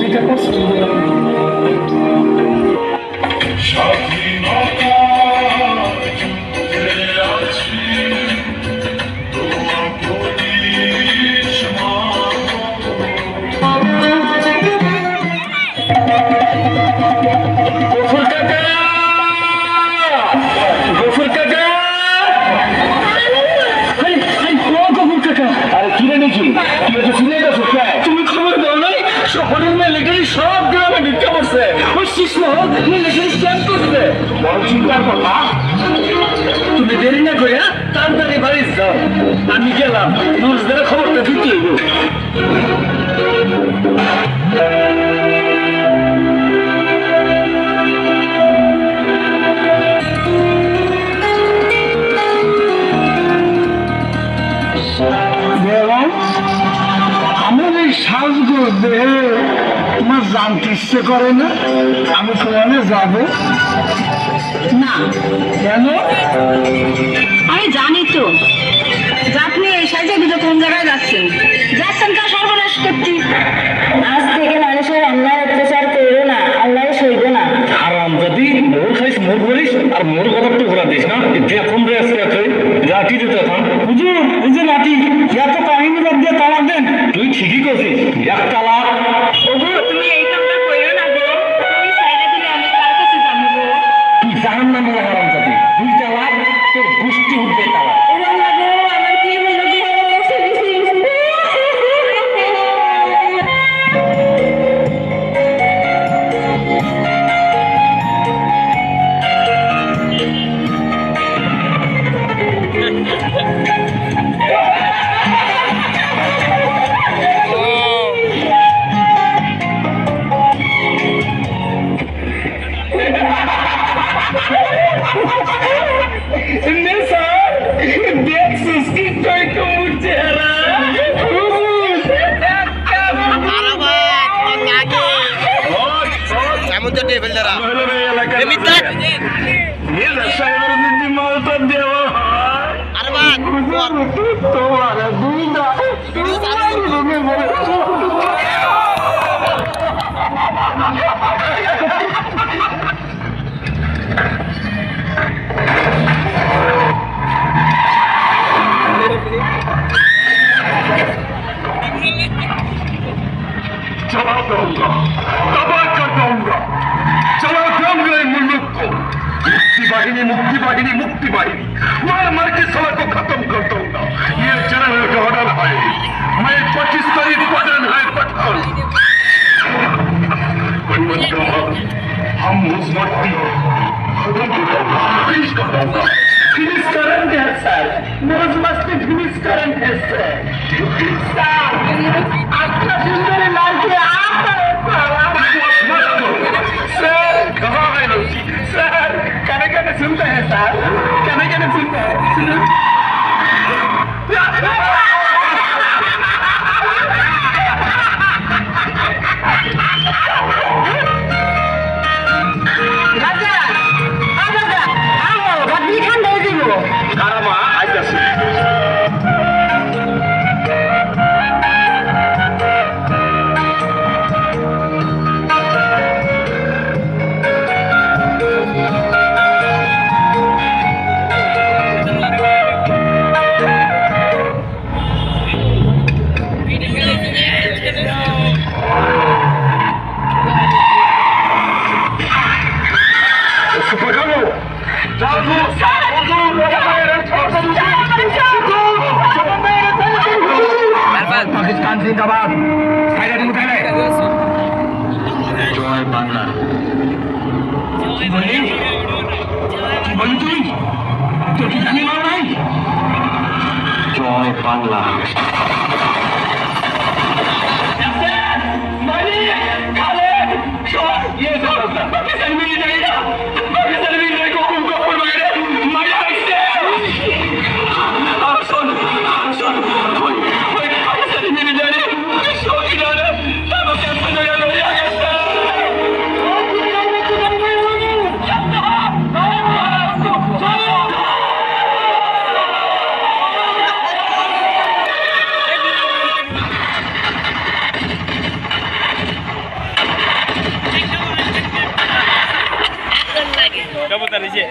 যেটা পছন্দ তুমি খবর দাও নাই শহরের মিলিটারি সব গ্রামে ঢুকে পড়ছে ওই শিশমহল মিলিটারি ক্যাম্প করছে বড় চিন্তার কথা তুমি দেরি না করে তাড়াতাড়ি বাড়ি যাও আমি গেলাম মানুষদের খবরটা দিতে হইব আমার এই সাজগুলো দেহে তোমার জানতে ইচ্ছে করে না আমি তোমাকে যাব না কেন আমি জানি তো যে আপনি এই সাইজে দুটো কোন জায়গায় যাচ্ছেন যাচ্ছেন তা সর্বনাশ করতে আজ থেকে মানুষের অন্যায় অত্যাচার করো না আল্লাহ সইব না আরাম যদি মোর খাইস মোর করিস আর মোর কথা তো ঘোরা দিস না দেখুন রে আজকে লাঠি দিতে এখন হুজুর এই যে লাঠি এত কাহিনী বাদ দিয়ে তালাক দেন তুই ঠিকই করছিস এক তালাক তুমি এই কামটা করো না গো তুমি সাইডে দিলে আমি কার কাছে যাবো গো তুই জাহান নামে হারাম জাতি দুই তালাক তোর গোষ্ঠী উঠবে তালাক আমার কি হলো গো দেখছিস কি কই কমুর চেহারা चला दूंगा तबाह कर दूंगा चला दूंगा मुल्क को मुक्ति बाहिनी मार मार के सला को खत्म कर दूंगा ये जनरल का ऑर्डर है मैं पाकिस्तानी पठान है पठान हम उस मट्टी खत्म कर दूंगा फिनिश करेंगे सर मुझ मस्ती फिनिश करेंगे सर आपका जिंदगी लाल के आप सर कहाँ है लड़की सर कहने कहने सुनते हैं सर कहने कहने सुनते हैं কারামা আইতাছে পাকিস্তান জিন্দাবাদ জয় বাংলা কি বলি তুই তোর কি জানি নাই জয় বাংলা কথা রয়েছে